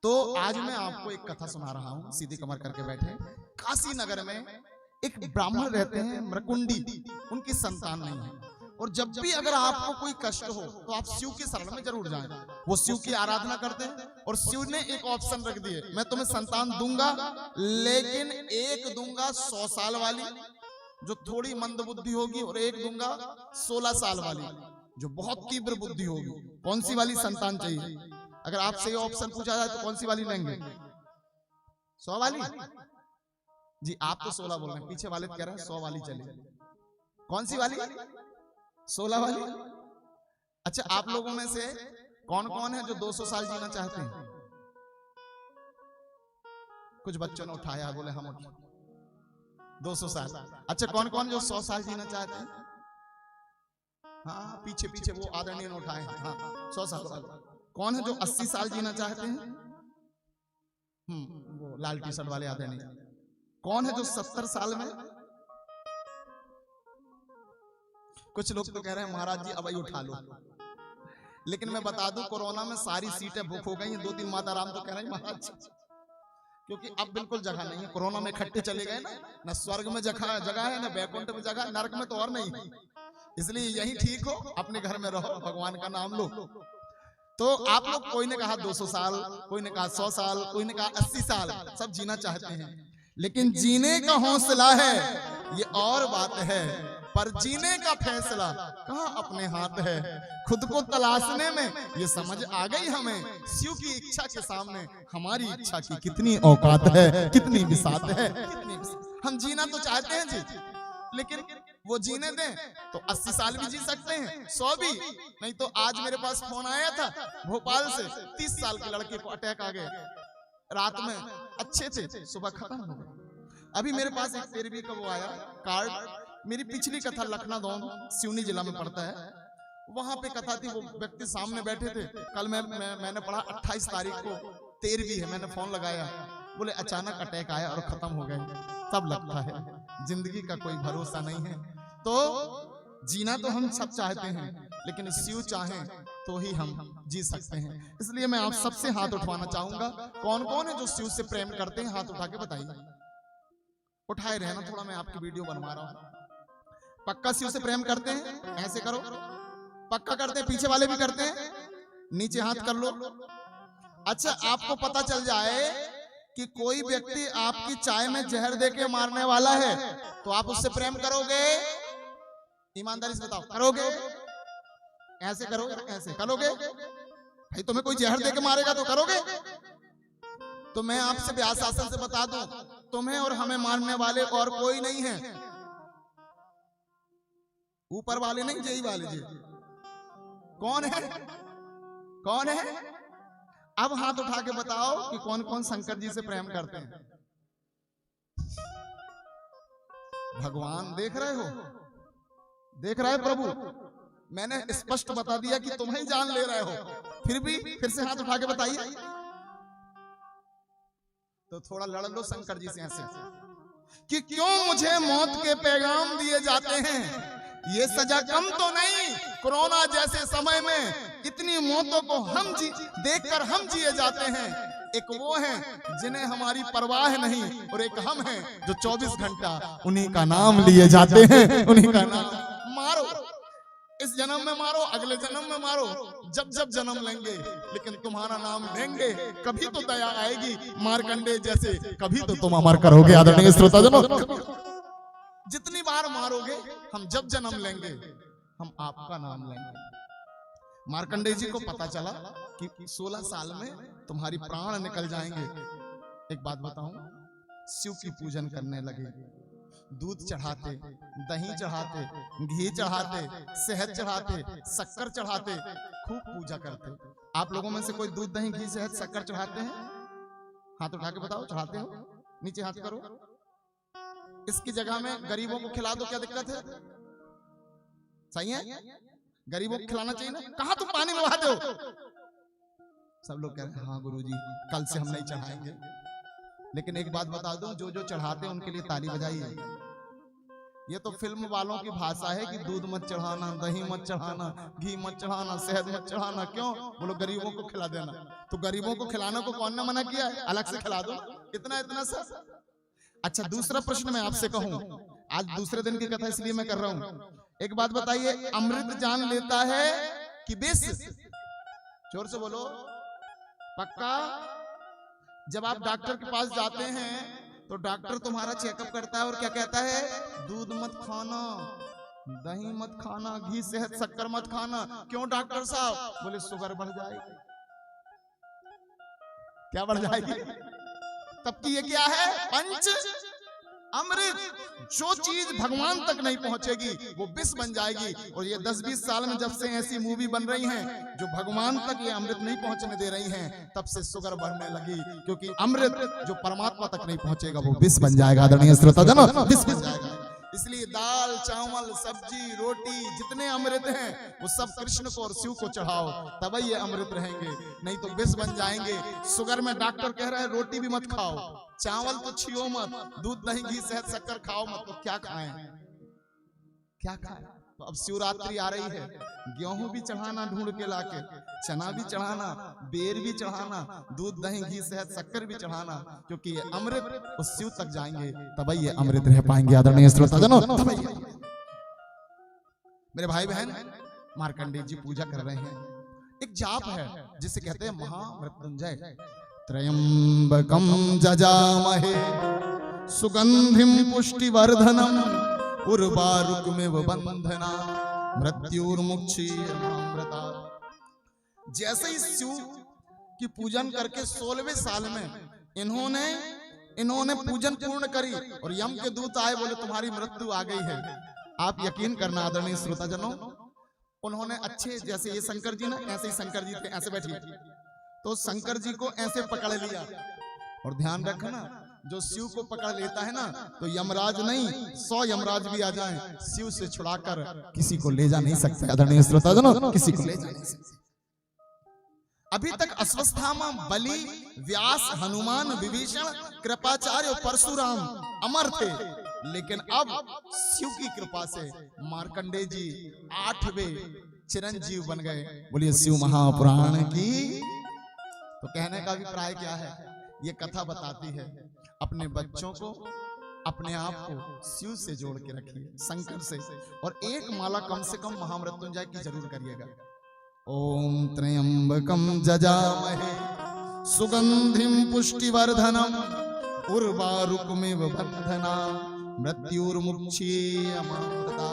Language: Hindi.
तो आज मैं आपको एक कथा सुना रहा हूं, सीधी कमर करके बैठे। काशी नगर में एक ब्राह्मण रहते हैं मृकुंडी, उनकी संतान नहीं है। और जब भी अगर आपको कोई कष्ट हो तो आप शिव के शरण में जरूर जाएं। वो शिव की आराधना करते हैं और शिव ने एक ऑप्शन रख दिए, मैं तुम्हें संतान दूंगा, लेकिन एक दूंगा 100 साल वाली जो थोड़ी मंद बुद्धि होगी, और एक दूंगा 16 साल वाली जो बहुत तीव्र बुद्धि होगी। कौन सी वाली संतान चाहिए? अगर आपसे ये ऑप्शन पूछा जाए तो कौन सी वाली लेंगे? 100 वाली? जी आप तो 16 बोल रहे हैं, पीछे वाले कह रहे हैं 100 वाली चले। कौन सी वाली? 16 वाली। अच्छा, आप लोगों में से कौन कौन है जो 200 साल जीना चाहते हैं? कुछ बच्चों ने उठाया, बोले हम 200 साल। अच्छा, कौन कौन जो 100 साल जीना चाहते हैं? हाँ, पीछे पीछे वो आदरणीय ने उठाए। हाँ, 100 साल। कौन है जो 80 साल जीना चाहते हैं? वो लाल टी शर्ट वाले आदरणीय। कौन है जो 70 साल में? कुछ लोग तो कह रहे हैं महाराज जी अब ही उठा लो, लेकिन मैं बता दूं कोरोना में सारी सीटें बुक हो गई हैं। 2-3 माता राम तो कह रहे हैं महाराज, क्योंकि अब बिल्कुल जगह नहीं है। कोरोना में इकट्ठे चले गए ना स्वर्ग में जगह है, ना बैकुंठ में जगह, नरक में तो और नहीं। इसलिए यही ठीक हो, अपने घर में रहो, भगवान का नाम लो। तो आप लोग, कोई ने कहा 200 साल, कोई ने कहा 100 साल, कोई ने कहा 80 साल, सब जीना चाहते हैं। लेकिन जीने का हौसला है ये और बात है, पर जीने का फैसला कहाँ अपने हाथ है। खुद को तलाशने में ये समझ आ गई हमें, शिव की इच्छा के सामने हमारी इच्छा की कितनी औकात है, कितनी बिसात है। हम जीना तो चाहते हैं जी, लेकिन वो जीने दें तो 80 साल भी जी सकते हैं, 100 भी नहीं। तो आज मेरे पास फोन आया था भोपाल से, 30 साल के लड़के को अटैक आ गए। रात में अच्छे थे, सुबह खत्म हो गए। अभी मेरे पास एक 13वीं का वो आया कार्ड। मेरी पिछली कथा लखनऊ सिवनी जिला में पड़ता है, वहां पे कथा थी। वो व्यक्ति सामने बैठे थे। कल मैंने पढ़ा 28 तारीख को 13वीं है। मैंने फोन लगाया, बोले अचानक अटैक आया और खत्म हो गए। तब लगता है जिंदगी का कोई भरोसा नहीं है। तो जीना तो हम सब चाहते हैं, लेकिन शिव चाहें तो ही हम जी सकते हैं। इसलिए मैं आप सबसे हाथ उठवाना चाहूंगा। कौन कौन है जो शिव से प्रेम करते हैं? हाथ उठा के बताइए। उठाए रहे ना, थोड़ा मैं आपकी वीडियो बनवा रहा हूं। पक्का शिव से प्रेम करते हैं? ऐसे करो, पक्का करते हैं? पीछे वाले भी करते हैं? नीचे हाथ कर लो। अच्छा, आपको पता चल जाए कि कोई व्यक्ति आपकी चाय में जहर देके मारने वाला है, तो आप उससे प्रेम करोगे? ईमानदारी से बताओ, करोगे? ऐसे करो, ऐसे करोगे? भाई तुम्हें कोई जहर देके मारेगा तो करोगे? तो मैं आपसे व्यास शासन से बता दूं, तुम्हें और हमें मारने वाले और कोई नहीं है। ऊपर वाले नहीं, जय वाले जी। कौन है? कौन है? अब हाथ उठा के बताओ कि कौन कौन शंकर जी से प्रेम करते हैं। भगवान देख रहे हो, देख रहे प्रभु। मैंने स्पष्ट बता दिया कि तुम ही जान ले रहे हो, फिर भी फिर से हाथ उठा के बताइए। तो थोड़ा लड़ लो शंकर जी से ऐसे कि क्यों मुझे मौत के पैगाम दिए जाते हैं। ये सजा कम तो नहीं, कोरोना जैसे समय में इतनी मौतों को हम देखकर हम जिए जाते हैं। एक वो हैं जिन्हें हमारी परवाह नहीं, और एक हम हैं जो 24 घंटा उन्हीं का नाम लिए जाते हैं। उन्हीं का नाम मारो, इस जन्म में मारो, अगले जन्म में मारो, जब जब जन्म लेंगे, लेकिन तुम्हारा नाम लेंगे। कभी तो दया आएगी मार्कंडे जैसे, कभी तो तुम अमर करोगे। आदरणीय श्रोताजनों, जितनी बार मारोगे, हम जब जन्म लेंगे हम आपका नाम लेंगे। मार्कंडेय जी को पता चला कि 16 साल में तुम्हारी प्राण निकल जाएंगे। एक बात बताऊं, शिव की पूजन करने लगे। दूध चढ़ाते, दही चढ़ाते, घी चढ़ाते, शहद चढ़ाते, शक्कर चढ़ाते, खूब पूजा करते। आप लोगों में से कोई दूध दही घी शहद शक्कर चढ़ाते हैं? हाथ उठा के बताओ, चढ़ाते हो? नीचे हाथ करो। इसकी जगह में गरीबों को खिला दो, क्या दिक्कत है? सही है, गरीबों को खिलाना चाहिए ना। कहां तुम पानी में बहाते हो? सब लोग कह रहे हैं हाँ गुरुजी, कल से हम नहीं चढ़ाएंगे। लेकिन एक बात बता दो, जो जो चढ़ाते हैं उनके लिए ताली बजाइए। ये तो फिल्म वालों की भाषा है कि दूध मत चढ़ाना, दही मत चढ़ाना, घी मत चढ़ाना, शहद मत चढ़ाना। क्यों? बोलो गरीबों को खिला देना। तो गरीबों को खिलाने को कौन ने मना किया है? अलग से खिला दो, इतना इतना सा। अच्छा, दूसरा प्रश्न मैं आपसे कहूं, आज दूसरे दिन की कथा इसलिए मैं कर रहा हूं। एक बात बताइए, अमृत जान लेता है कि विष? जोर से बोलो, पक्का? जब आप डॉक्टर के पास जाते हैं तो डॉक्टर तुम्हारा चेकअप करता है और क्या कहता है? दूध मत खाना, दही मत खाना, घी शहद शक्कर मत खाना। क्यों डॉक्टर साहब? बोले शुगर बढ़ जाएगी। क्या बढ़ जाएगी? तब की ये क्या है? पंच अमृत। जो चीज भगवान तक नहीं पहुंचेगी वो विष बन जाएगी। और ये 10-20 साल में जब से ऐसी मूवी बन रही हैं जो भगवान तक ये अमृत नहीं पहुंचने दे रही हैं, तब से शुगर बढ़ने लगी। क्योंकि अमृत जो परमात्मा तक नहीं पहुंचेगा वो विष बन जाएगा। आदरणीय श्रोताजन, विष बन जाएगा। इसलिए दाल, चावल, सब्जी, रोटी जितने अमृत हैं वो सब कृष्ण को और शिव को चढ़ाओ, तब ये अमृत रहेंगे, नहीं तो विष बन जाएंगे। शुगर में डॉक्टर कह रहा है रोटी भी मत खाओ, चावल तो छियो मत, दूध, दही, घी, शहद, शक्कर खाओ मत। तो क्या खाएं? क्या खाएं? तो अब शिवरात्रि आ रही है, गेहूं भी चढ़ाना ढूंढ के लाके, चना भी चढ़ाना, बेर भी चढ़ाना, दूध, दही, घी, शहद, शक्कर भी चढ़ाना, क्योंकि ये अमृत उस शिव तक जाएंगे तब ये अमृत रह पाएंगे। आदरणीय श्रोताजनों, मेरे भाई बहन, मार्कंडेय जी पूजा कर रहे हैं। एक जाप है जिसे कहते हैं महामृत्युंजय। त्रयंबकम जजामहे सुगंधिम पुष्टिवर्धनम उर्वारुकमिव बंधना मृत्युर्मुक्षीयमामृता। जैसे ही शिव की पूजन करके 16वें साल में इन्होंने पूजन पूर्ण करी और यम के दूत आए, बोले तुम्हारी मृत्यु आ गई है। आप यकीन करना आदरणीय श्रोताजनों, उन्होंने अच्छे, जैसे ये शंकर जी ना, ऐसे ही शंकर जी थे, ऐसे बैठिए, तो शंकर जी को ऐसे पकड़ लिया। और ध्यान रखना, जो शिव को पकड़ लेता है ना तो यमराज नहीं 100 यमराज भी आ जाएं, शिव से छुड़ाकर किसी को ले जा नहीं सकते। आदरणीय श्रोताजनों, किसी को ले जा नहीं सकते। अभी तक अश्वत्थामा, बलि, व्यास, हनुमान, विभीषण, कृपाचार्य और परशुराम अमर थे, लेकिन अब शिव की कृपा से मार्कंडेय जी 8वें चिरंजीव बन गए। बोलिए शिव महापुराण की। तो कहने का अभिप्राय क्या है? ये कथा बताती है अपने बच्चों को, अपने आप को शिव से जोड़ के रखिए, शंकर से, और एक माला कम से कम महामृत्युंजय की जरूर करिएगा। ओम त्र्यंबकम जजामहे सुगंधिम पुष्टिवर्धनम उर्वारुकमिव बंधना मृत्युर्मुक्षीयमामृता।